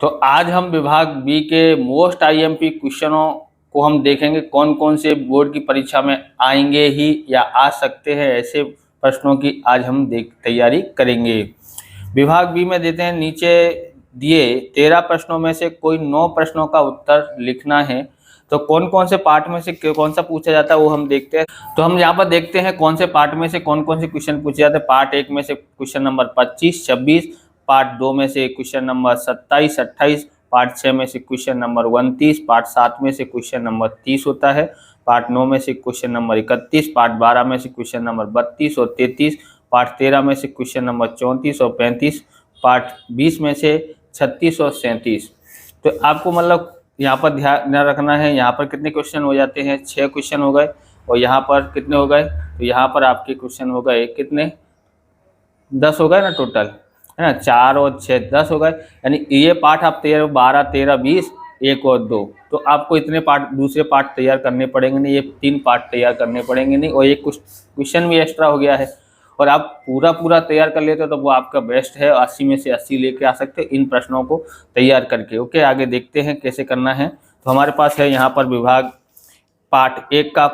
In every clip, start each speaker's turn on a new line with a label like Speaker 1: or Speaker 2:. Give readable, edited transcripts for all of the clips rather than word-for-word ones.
Speaker 1: तो आज हम विभाग बी के मोस्ट आईएमपी क्वेश्चनों को हम देखेंगे, कौन कौन से बोर्ड की परीक्षा में आएंगे ही या आ सकते हैं, ऐसे प्रश्नों की आज हम तैयारी करेंगे। विभाग बी में देते हैं नीचे दिए 13 प्रश्नों में से कोई 9 प्रश्नों का उत्तर लिखना है। तो कौन कौन से पार्ट में से कौन सा पूछा जाता है वो हम देखते हैं। तो हम यहाँ पर देखते हैं कौन से पार्ट में से कौन कौन से क्वेश्चन पूछे जाते हैं। पार्ट 1 में से क्वेश्चन नंबर 25, 26, पार्ट 2 में से क्वेश्चन नंबर 27, 28, पार्ट 6 में से क्वेश्चन नंबर 29, पार्ट 7 में से क्वेश्चन नंबर 30 होता है, पार्ट 9 में से क्वेश्चन नंबर 31, पार्ट 12 में से क्वेश्चन नंबर 32 और 33, पार्ट 13 में से क्वेश्चन नंबर 34 और 35, पार्ट 20 में से 36 और 37। तो आपको मतलब यहाँ पर ध्यान रखना है, यहाँ पर कितने क्वेश्चन हो जाते हैं, 6 क्वेश्चन हो गए। और यहाँ पर कितने हो गए, तो यहाँ पर आपके क्वेश्चन हो गए कितने, 10 हो गए ना टोटल, है ना। 4 और 6 10 हो गए। यानी ये पार्ट आप 13, 12, 13, 20, 1 और 2, तो आपको इतने पार्ट दूसरे पार्ट तैयार करने पड़ेंगे नहीं, ये 3 पार्ट तैयार करने पड़ेंगे नहीं, और एक कुछ क्वेश्चन भी एक्स्ट्रा हो गया है। और आप पूरा तैयार कर लेते हो तो वो आपका बेस्ट है, 80 में से 80 लेके आ सकते हैं इन प्रश्नों को तैयार करके। ओके, आगे देखते हैं कैसे करना है। तो हमारे पास है यहाँ पर विभाग पार्ट 1 का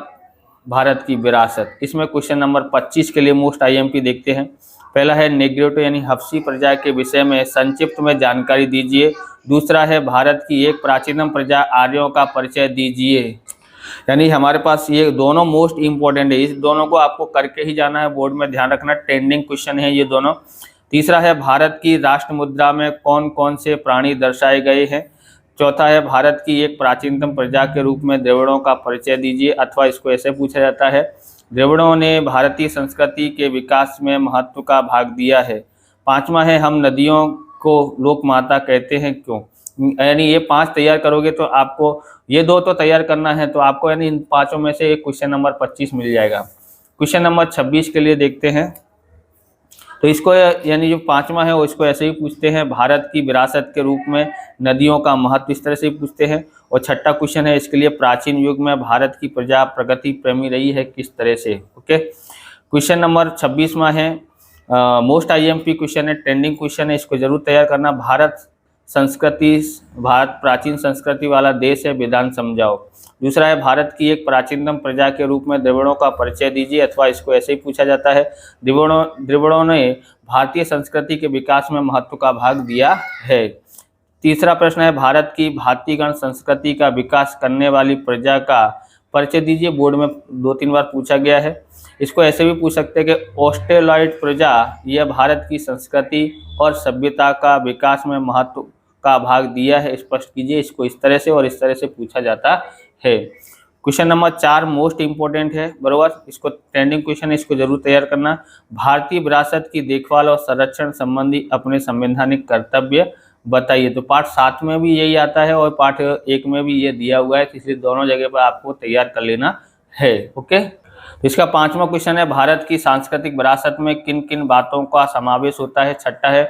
Speaker 1: भारत की विरासत। इसमें क्वेश्चन नंबर 25 के लिए मोस्ट आईएमपी देखते हैं। पहला है नेग्रिटो यानी हबशी प्रजा के विषय में संक्षिप्त में जानकारी दीजिए। दूसरा है भारत की एक प्राचीनतम प्रजा आर्यों का परिचय दीजिए। यानी हमारे पास ये दोनों मोस्ट इंपॉर्टेंट है, इस दोनों को आपको करके ही जाना है, बोर्ड में ध्यान रखना, ट्रेंडिंग क्वेश्चन है ये दोनों। तीसरा है भारत की राष्ट्र मुद्रा में कौन कौन से प्राणी दर्शाए गए हैं। चौथा है भारत की एक प्राचीनतम प्रजा के रूप में द्रविड़ों का परिचय दीजिए, अथवा इसको ऐसे पूछा जाता है, द्रविड़ों ने भारतीय संस्कृति के विकास में महत्व का भाग दिया है। पांचवा है हम नदियों को लोक माता कहते हैं क्यों। यानी ये 5 तैयार करोगे तो आपको ये 2 तो तैयार करना है, तो आपको यानी इन 5 में से एक क्वेश्चन नंबर 25 मिल जाएगा। क्वेश्चन नंबर 26 के लिए देखते हैं। तो इसको यानी जो 5वां है वो इसको ऐसे ही पूछते हैं, भारत की विरासत के रूप में नदियों का महत्व, इस तरह से ही पूछते हैं। और छठा क्वेश्चन है इसके लिए, प्राचीन युग में भारत की प्रजा प्रगति प्रेमी रही है किस तरह से। ओके, क्वेश्चन नंबर 26वां है मोस्ट आईएमपी क्वेश्चन है, ट्रेंडिंग क्वेश्चन है, इसको जरूर तैयार करना। भारत प्राचीन संस्कृति वाला देश है, विधान समझाओ। दूसरा है भारत की एक प्राचीनतम प्रजा के रूप में द्रविड़ों का परिचय दीजिए, अथवा इसको ऐसे ही पूछा जाता है, द्रविड़ों ने भारतीय संस्कृति के विकास में महत्व का भाग दिया है। तीसरा प्रश्न है भारत की भातीगण संस्कृति का विकास करने वाली प्रजा का परिचय दीजिए, बोर्ड में 2-3 बार पूछा गया है। इसको ऐसे भी पूछ सकते हैं कि ऑस्ट्रेलॉइड प्रजा यह भारत की संस्कृति और सभ्यता का विकास में महत्व का भाग दिया है, स्पष्ट कीजिए। इसको इस तरह से और इस तरह से पूछा जाता है। क्वेश्चन नंबर 4 मोस्ट इंपोर्टेंट है, बरोबर, इसको ट्रेंडिंग क्वेश्चन है, इसको जरूर तैयार करना। भारतीय विरासत की देखभाल और संरक्षण संबंधी अपने संवैधानिक कर्तव्य बताइए। तो पार्ट 7 में भी यही आता है और पार्ट 1 में भी ये दिया हुआ है, इसलिए दोनों जगह पर आपको तैयार कर लेना है। ओके, तो इसका 5वां क्वेश्चन है भारत की सांस्कृतिक विरासत में किन किन बातों का समावेश होता है। छठा है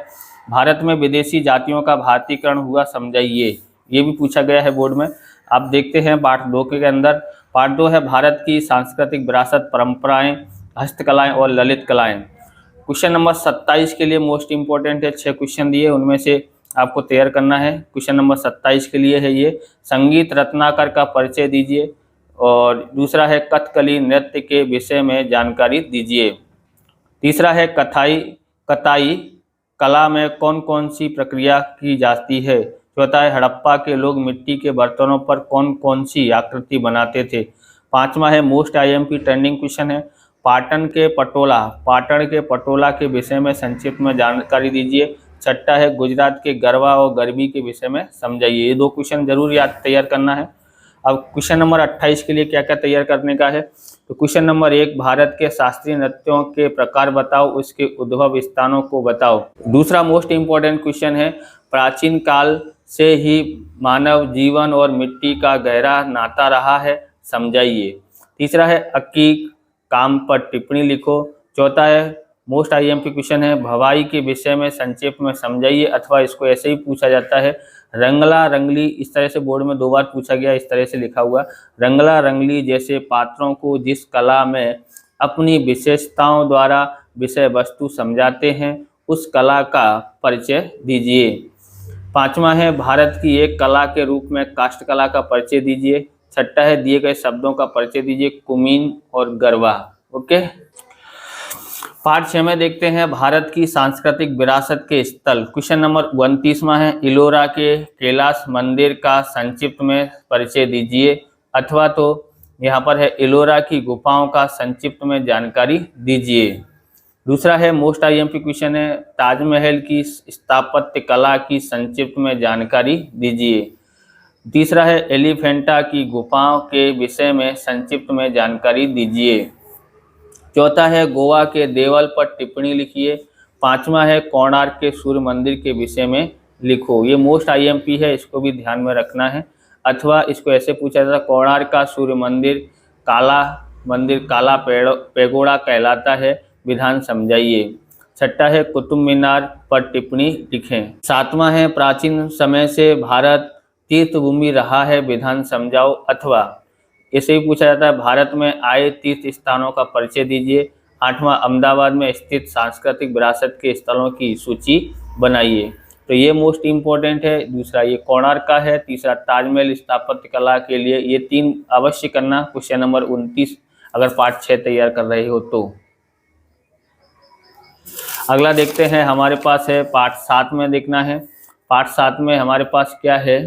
Speaker 1: भारत में विदेशी जातियों का भारतीकरण हुआ, समझाइए। ये भी पूछा गया है बोर्ड में। आप देखते हैं पार्ट 2 के अंदर। पार्ट 2 है भारत की सांस्कृतिक विरासत, परंपराएं, हस्तकलाएं और ललित कलाएं। क्वेश्चन नंबर 27 के लिए मोस्ट इंपॉर्टेंट है, 6 क्वेश्चन दिए, उनमें से आपको तैयार करना है। क्वेश्चन नंबर 27 के लिए है ये, संगीत रत्नाकर का परिचय दीजिए। और दूसरा है कथकली नृत्य के विषय में जानकारी दीजिए। तीसरा है कताई कला में कौन कौन सी प्रक्रिया की जाती है। चौथा है हड़प्पा के लोग मिट्टी के बर्तनों पर कौन कौन सी आकृति बनाते थे। 5वां है मोस्ट आईएमपी ट्रेंडिंग क्वेश्चन है, पाटन के पटोला के विषय में संक्षिप्त में जानकारी दीजिए। छठा है गुजरात के गरबा और गरबी के विषय में समझाइए। ये 2 क्वेश्चन जरूर याद तैयार करना है। अब क्वेश्चन नंबर 28 के लिए क्या क्या तैयार करने का है। तो क्वेश्चन नंबर 1, भारत के शास्त्रीय नृत्यों के प्रकार बताओ, उसके उद्भव स्थानों को बताओ। दूसरा मोस्ट इंपॉर्टेंट क्वेश्चन है, प्राचीन काल से ही मानव जीवन और मिट्टी का गहरा नाता रहा है, समझाइए। तीसरा है अकीक काम पर टिप्पणी लिखो। चौथा है मोस्ट आईएमपी क्वेश्चन है, भवाई के विषय में संक्षेप में समझाइए, अथवा इसको ऐसे ही पूछा जाता है, रंगला रंगली, इस तरह से बोर्ड में 2 बार पूछा गया, इस तरह से लिखा हुआ, रंगला रंगली जैसे पात्रों को जिस कला में अपनी विशेषताओं द्वारा विषय वस्तु समझाते हैं, उस कला का परिचय दीजिए। पांचवा है भारत की एक कला के रूप में काष्ठ कला का परिचय दीजिए। छठा है दिए गए शब्दों का परिचय दीजिए, कुमीन और गरबा। ओके, पार्ट 6 में देखते हैं भारत की सांस्कृतिक विरासत के स्थल। क्वेश्चन नंबर 29वां है इलोरा के कैलाश मंदिर का संक्षिप्त में परिचय दीजिए, अथवा तो यहाँ पर है इलोरा की गुफाओं का संक्षिप्त में जानकारी दीजिए। दूसरा है मोस्ट आईएमपी क्वेश्चन है ताजमहल की स्थापत्य कला की संक्षिप्त में जानकारी दीजिए। तीसरा है एलिफेंटा की गुफाओं के विषय में संक्षिप्त में जानकारी दीजिए। चौथा है गोवा के देवल पर टिप्पणी लिखिए। पांचवा है कोणार्क के सूर्य मंदिर के विषय में लिखो। ये मोस्ट आईएमपी है, इसको भी ध्यान में रखना है। अथवा इसको ऐसे पूछा जाता है कोणार्क का सूर्य मंदिर काला पैगोड़ा कहलाता है, विधान समझाइए। छठा है कुतुब मीनार पर टिप्पणी लिखें। सातवां है प्राचीन समय से भारत तीर्थभूमि रहा है, विधान समझाओ। अथवा इसे भी पूछा जाता है भारत में आए तीर्थ स्थानों का परिचय दीजिए। आठवां अहमदाबाद में स्थित सांस्कृतिक विरासत के स्थलों की सूची बनाइए। तो ये मोस्ट इम्पोर्टेंट है। दूसरा ये कोणार्क का है। तीसरा ताजमहल स्थापत्य कला के लिए, ये 3 अवश्य करना क्वेश्चन नंबर 29 अगर पार्ट 6 तैयार कर रहे हो तो। अगला देखते हैं हमारे पास है पार्ट 7 में देखना है। पार्ट 7 में हमारे पास क्या है,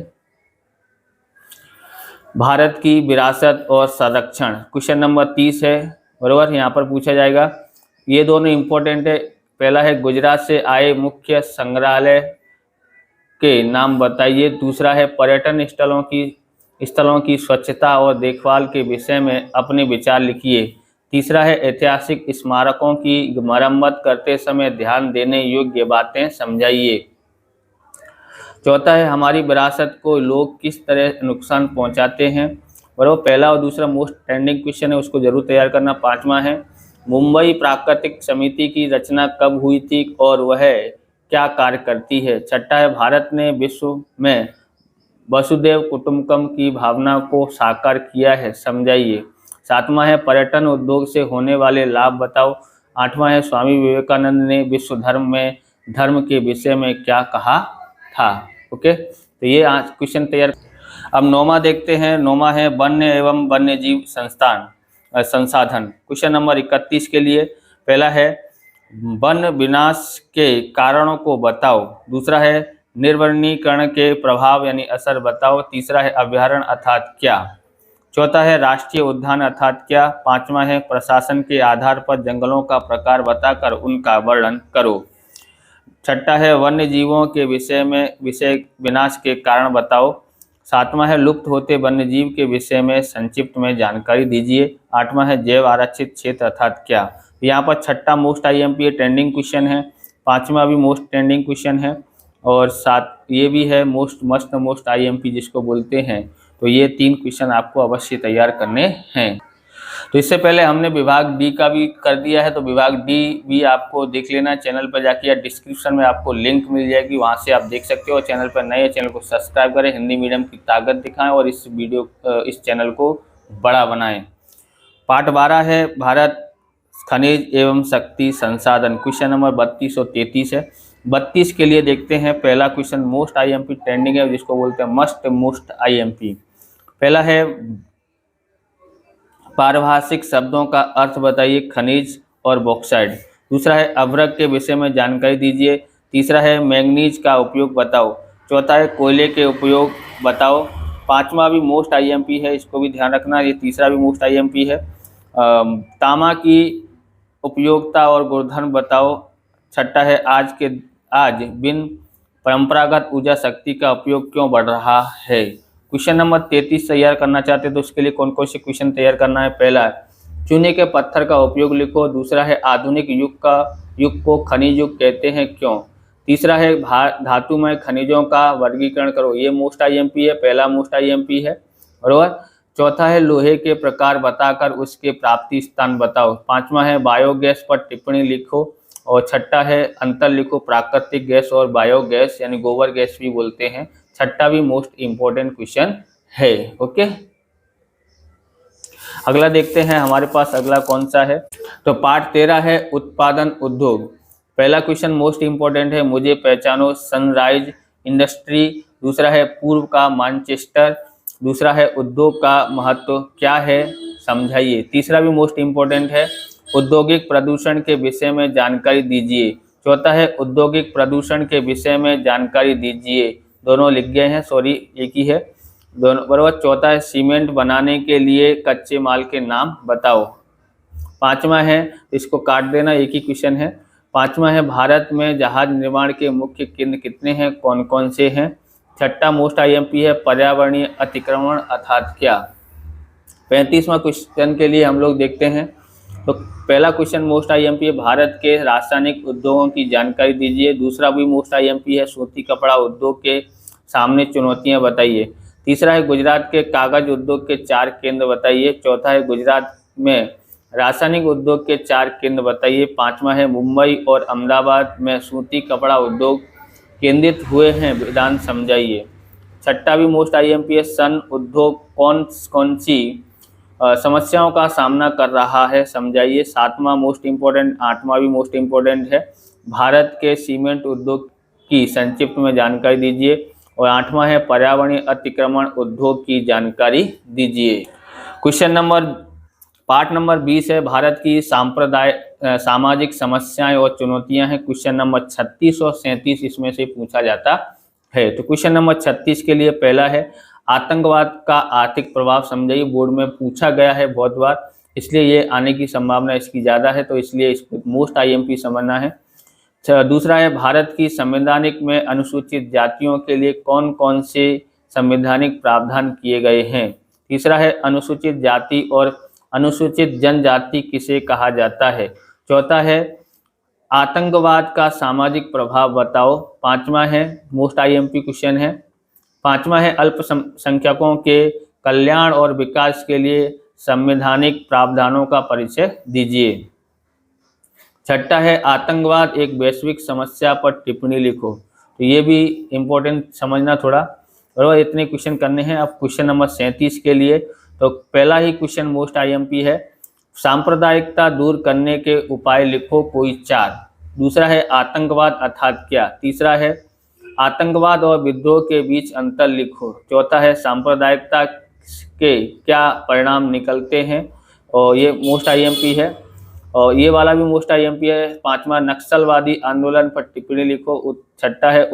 Speaker 1: भारत की विरासत और संरक्षण। क्वेश्चन नंबर 30 है, बराबर, यहाँ पर पूछा जाएगा। ये दोनों इंपॉर्टेंट है। पहला है गुजरात से आए मुख्य संग्रहालय के नाम बताइए। दूसरा है पर्यटन स्थलों की स्वच्छता और देखभाल के विषय में अपने विचार लिखिए। तीसरा है ऐतिहासिक स्मारकों की मरम्मत करते समय ध्यान देने योग्य बातें समझाइए। चौथा है हमारी विरासत को लोग किस तरह नुकसान पहुंचाते हैं। बराबर, पहला और दूसरा मोस्ट ट्रेंडिंग क्वेश्चन है, उसको जरूर तैयार करना। पांचवा है मुंबई प्राकृतिक समिति की रचना कब हुई थी और वह क्या कार्य करती है। छठा है भारत ने विश्व में वसुधैव कुटुंबकम की भावना को साकार किया है, समझाइए। सातवां है पर्यटन उद्योग से होने वाले लाभ बताओ। आठवां है स्वामी विवेकानंद ने विश्व धर्म के विषय में क्या कहा था। ओके, तो ये आज क्वेश्चन तैयार। अब 9वां देखते हैं। 9वां है वन्य एवं वन्यजीव संसाधन। क्वेश्चन नंबर 31 के लिए पहला है वन विनाश के कारणों को बताओ। दूसरा है निर्वनीकरण के प्रभाव यानी असर बताओ। तीसरा है अभ्यारण्य अर्थात क्या। चौथा है राष्ट्रीय उद्यान अर्थात क्या। पांचवा है प्रशासन के आधार पर जंगलों का प्रकार बताकर उनका वर्णन करो। छठा है वन्य जीवों के विषय विनाश के कारण बताओ। सातवां है लुप्त होते वन्य जीव के विषय में संक्षिप्त में जानकारी दीजिए। आठवां है जैव आरक्षित क्षेत्र अर्थात क्या। यहाँ पर छठा मोस्ट आईएमपी ट्रेंडिंग क्वेश्चन है, पांचवा भी मोस्ट ट्रेंडिंग क्वेश्चन है, और ये भी है मोस्ट आईएमपी जिसको बोलते हैं। तो ये 3 क्वेश्चन आपको अवश्य तैयार करने हैं। तो इससे पहले हमने विभाग डी का भी कर दिया है, तो विभाग डी भी आपको देख लेना चैनल पर जाके, या डिस्क्रिप्शन में आपको लिंक मिल जाएगी, वहां से आप देख सकते हो। चैनल पर नए चैनल को सब्सक्राइब करें, हिंदी मीडियम की ताकत दिखाएं और इस चैनल को बड़ा बनाएं। पार्ट 12 है भारत खनिज एवं शक्ति संसाधन। क्वेश्चन नंबर 32 और 33 है। 32 के लिए देखते हैं पहला क्वेश्चन मोस्ट आईएमपी ट्रेंडिंग है, जिसको बोलते हैं मोस्ट आईएमपी। पहला है पारिभाषिक शब्दों का अर्थ बताइए, खनिज और बॉक्साइड। दूसरा है अभ्रक के विषय में जानकारी दीजिए। तीसरा है मैंगनीज का उपयोग बताओ। चौथा है कोयले के उपयोग बताओ। पांचवा भी मोस्ट आईएमपी है, इसको भी ध्यान रखना, ये तीसरा भी मोस्ट आईएमपी है। तांबा की उपयोगिता और गुणधर्म बताओ। छठा है आज बिन परंपरागत ऊर्जा शक्ति का उपयोग क्यों बढ़ रहा है। क्वेश्चन नंबर 33 तैयार करना चाहते हैं तो उसके लिए कौन कौन से क्वेश्चन तैयार करना है। पहला चूने के पत्थर का उपयोग लिखो। दूसरा है आधुनिक युग को खनिज युग कहते हैं क्यों। तीसरा है धातुमय खनिजों का वर्गीकरण करो। ये मोस्ट आईएमपी है, पहला मोस्ट आईएमपी है, बराबर। चौथा है लोहे के प्रकार बताकर उसके प्राप्ति स्थान बताओ। पांचवा है बायोगैस पर टिप्पणी लिखो। और छठा है अंतर लिखो प्राकृतिक गैस और बायोगैस यानी गोबर गैस भी बोलते हैं। छठा भी मोस्ट इंपॉर्टेंट क्वेश्चन है। ओके, अगला देखते हैं हमारे पास अगला कौन सा है। तो पार्ट 13 है उत्पादन उद्योग। पहला क्वेश्चन मोस्ट इंपॉर्टेंट है, मुझे पहचानो सनराइज इंडस्ट्री, दूसरा है पूर्व का मानचेस्टर, दूसरा है उद्योग का महत्व क्या है समझाइए। तीसरा भी मोस्ट इम्पोर्टेंट है, औद्योगिक प्रदूषण के विषय में जानकारी दीजिए। चौथा है औद्योगिक प्रदूषण के विषय में जानकारी दीजिए। दोनों लिख गए हैं, सॉरी एक ही है, दोनों बराबर। चौथा है सीमेंट बनाने के लिए कच्चे माल के नाम बताओ। पांचवा है, इसको काट देना, एक ही क्वेश्चन है। पांचवा है, भारत में जहाज निर्माण के मुख्य केंद्र कितने हैं, कौन कौन से हैं। छठा मोस्ट आईएमपी है, पर्यावरणीय अतिक्रमण अर्थात क्या। 35वां क्वेश्चन के लिए हम लोग देखते हैं। तो पहला क्वेश्चन मोस्ट आईएमपी है, भारत के रासायनिक उद्योगों की जानकारी दीजिए। दूसरा भी मोस्ट आईएमपी है, सूती कपड़ा उद्योग के सामने चुनौतियां बताइए। तीसरा है, गुजरात के कागज उद्योग के 4 केंद्र बताइए। चौथा है, गुजरात में रासायनिक उद्योग के 4 केंद्र बताइए। पांचवा है, मुंबई और अहमदाबाद में सूती कपड़ा उद्योग केंद्रित हुए हैं, विधान समझाइए। छठा भी मोस्ट आईएमपी है, सन उद्योग कौन सी समस्याओं का सामना कर रहा है समझाइए। सातवां मोस्ट इम्पोर्टेंट, आठवां भी मोस्ट इम्पोर्टेंट है, भारत के सीमेंट उद्योग की संक्षिप्त में जानकारी दीजिए। और आठवां है, पर्यावरणीय अतिक्रमण उद्योग की जानकारी दीजिए। क्वेश्चन नंबर पार्ट नंबर 20 है, भारत की सामाजिक समस्याएं और चुनौतियां हैं। क्वेश्चन नंबर 36 और 37 इसमें से पूछा जाता है। तो क्वेश्चन नंबर 36 के लिए पहला है, आतंकवाद का आर्थिक प्रभाव समझाइए। बोर्ड में पूछा गया है बहुत बार, इसलिए ये आने की संभावना इसकी ज़्यादा है, तो इसलिए इसको मोस्ट आईएमपी समझना है। दूसरा है, भारत की संवैधानिक में अनुसूचित जातियों के लिए कौन कौन से संवैधानिक प्रावधान किए गए हैं। तीसरा है, अनुसूचित जाति और अनुसूचित जनजाति किसे कहा जाता है। चौथा है, आतंकवाद का सामाजिक प्रभाव बताओ। पांचवा है, मोस्ट आईएमपी क्वेश्चन है, पांचवा है, अल्पसंख्यकों के कल्याण और विकास के लिए संवैधानिक प्रावधानों का परिचय दीजिए। छठा है, आतंकवाद एक वैश्विक समस्या पर टिप्पणी लिखो। तो ये भी इम्पोर्टेंट समझना थोड़ा, और इतने क्वेश्चन करने हैं। अब क्वेश्चन नंबर 37 के लिए, तो पहला ही क्वेश्चन मोस्ट आईएमपी है, सांप्रदायिकता दूर करने के उपाय लिखो कोई 4। दूसरा है, आतंकवाद अर्थात क्या। तीसरा है, आतंकवाद और विद्रोह के बीच अंतर लिखो। चौथा है, सांप्रदायिकता के क्या परिणाम निकलते हैं, और ये मोस्ट आईएमपी है। और ये वाला भी मोस्ट आईएमपी है। पांचवा, नक्सलवादी आंदोलन पर टिप्पणी लिखो। छठा है,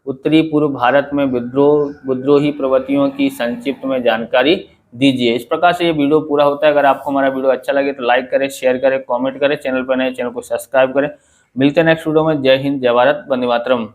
Speaker 1: उत्तरी पूर्व भारत में विद्रोही प्रवृत्तियों की संक्षिप्त में जानकारी दीजिए। इस प्रकार से ये वीडियो पूरा होता है। अगर आपको हमारा वीडियो अच्छा लगे तो लाइक करें, शेयर करें, कमेंट करें, चैनल पर नए चैनल को सब्सक्राइब करें। मिलते हैं नेक्स्ट वीडियो में। जय हिंद, जय भारत, वंदे मातरम।